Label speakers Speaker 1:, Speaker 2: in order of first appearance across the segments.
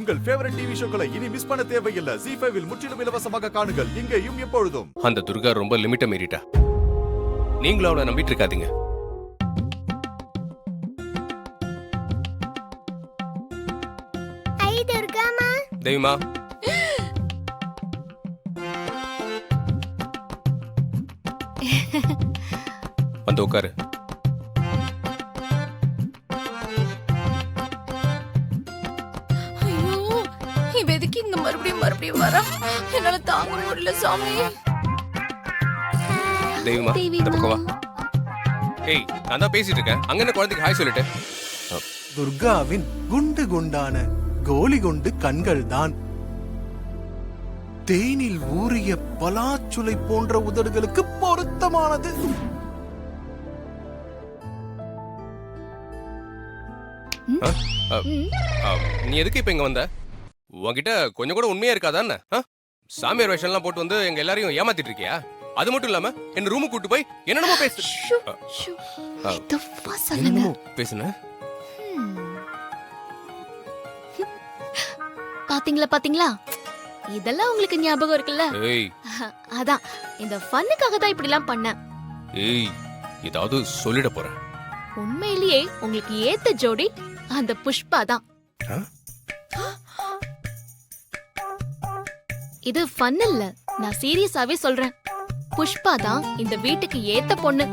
Speaker 1: உங்கள் favourite TV ஷோக்களை இனி miss பண்ண தேவையில்லை. ZEE5 இல் முற்றிலும் இலவசமாக காணுங்கள், இங்கேயும் எப்பொழுதும்.
Speaker 2: அந்த துர்கா ரொம்ப லிமிட்ட மீறிட்டா. நீங்களும் அவளை நம்பிட்டு இருக்காதீங்க.
Speaker 3: ஐ துர்காமா.
Speaker 2: தெய்வமா, வந்து உட்காரு.
Speaker 4: ஐயோ, இவ எதுக்கு இங்க மறுபடியும் வரா? என்னால தாங்க முடியல சாமி.
Speaker 2: தெய்வமா, இந்த பக்கம் வா. ஏய், நான் தான் பேசிட்டு இருக்கேன். அங்க என்ன குழந்தைக்கு ஹாய் சொல்லிட்டு.
Speaker 5: துர்காவின் குண்டு குண்டான கோலி குண்டு கண்கள் தான் தேனில் ஊறிய பலாச்சுளை போன்ற உதடுகளுக்கு பொருத்தமானது.
Speaker 2: நீ எதுக்கு இப்ப இங்க வந்த? உன்கிட்ட கொஞ்சம் கூட உண்மையா இருக்காதான்னு? சாமியார் வேஷம்லாம் போட்டு வந்து எங்க எல்லாரையும் ஏமாத்திட்டு இருக்கியா? அது மட்டும் இல்லாம என்ன ரூமுக்கு கூட்டு போய் என்னென்னமோ பேசுன.
Speaker 4: பாத்தீங்களா இதெல்லாம் உங்களுக்கு ஞாபகம் இருக்குல்ல?
Speaker 2: ஏய்,
Speaker 4: அதான் இந்த ஃபன்னுக்காக தான் இப்படி எல்லாம் பண்ணேன்.
Speaker 2: ஏய், ஏதாவது சொல்லிட போற.
Speaker 4: உண்மையிலேயே உங்களுக்கு ஏத்த ஜோடி அந்த புஷ்பா தான். இது ஃபன் இல்ல, நான் சீரியஸாவே சொல்றேன். புஷ்பா தான் இந்த வீட்டுக்கு ஏத்த பொண்ணு.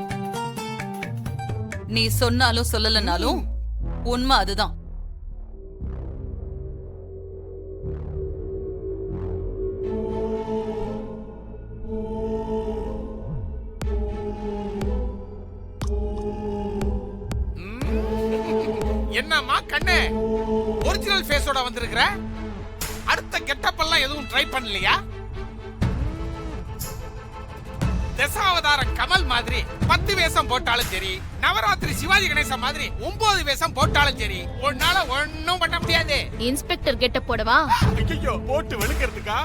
Speaker 6: நீ சொன்னாலும் சொல்லலனாலும் உண்மை அதுதான்.
Speaker 7: என்னம்மா கண்ணு, ஒரிஜினல் ஃபேஸோட வந்திருக்கிற? அடுத்த கெட்டப் எல்லாம் எதுவும் ட்ரை பண்ணலையா? தசாவதார கமல் மாதிரி 10 வேஷம் போட்டாலும் சரி, நவராத்திரி சிவாஜி கணேசன் மாதிரி 9 வேஷம் போட்டாலும் சரி, உன்னால ஒண்ணும் பண்ண முடியாது.
Speaker 4: இன்ஸ்பெக்டர் கெட்ட போடவா?
Speaker 7: ஐயோ, போட்டு வெளுக்கிறதுக்கா?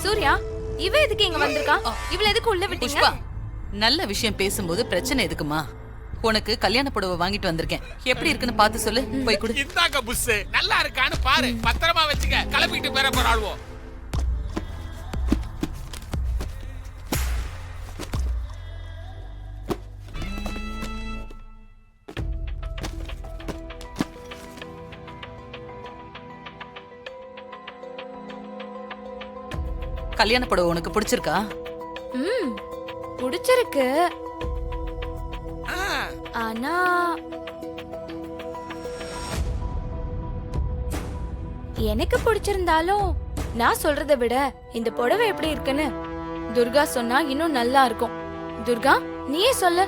Speaker 4: சூர்யா, இவ எதுக்கு இங்க வந்திருக்கா? இவள எதுக்கு உள்ள விட்டீங்க?
Speaker 6: நல்ல விஷயம் பேசும்போது பிரச்சனை எதுக்குமா? உனக்கு கல்யாண புடவை வாங்கிட்டு வந்திருக்கேன். எப்படி இருக்குன்னு பார்த்து சொல்லு. போய் குடு.
Speaker 7: இந்தாங்க புஸ், நல்லா இருக்கான்னு பாரு. பத்திரமா வச்சுக்க, கிளம்பிட்டு பேர போறாளுவோ.
Speaker 6: கல்யாண புடவை உனக்கு பிடிச்சிருக்கா?
Speaker 4: பிடிச்சிருக்கு. ஆனா எனக்கு பிடிச்சிருந்தாலும் நான் சொல்றதை விட இந்த புடவை எப்படி இருக்குன்னு துர்கா சொன்னா இன்னும் நல்லா இருக்கும். துர்கா, நீயே சொல்லு.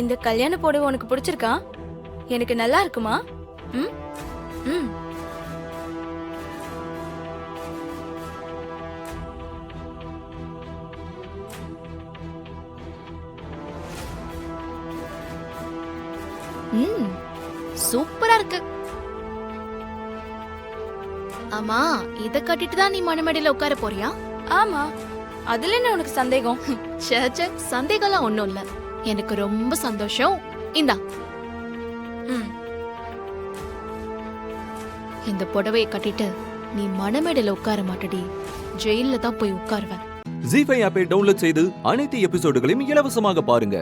Speaker 4: இந்த கல்யாண புடவை உனக்கு பிடிச்சிருக்கா? எனக்கு நல்லா இருக்குமா? ம் ம் சூப்பரா இருக்கு. ஆமா, இத கட்டிட்டு தான் நீ மணமேடையில உட்கார போறியா? ஆமா. அதுல என்ன உனக்கு சந்தேகம்? சேச்சே, சந்தேகம்லாம் ஒண்ணும் இல்ல. எனக்கு ரொம்ப சந்தோஷம். இந்தா, இந்த புடவையை கட்டிட்டு நீ மணமேடையில உட்கார மாட்டடி, ஜெயில தான் போய் உட்காருவேன்.
Speaker 8: ZEE5 ஆப்பை டவுன்லோட் செய்து அனைத்து எபிசோடுகளையும் இலவசமாக பாருங்க.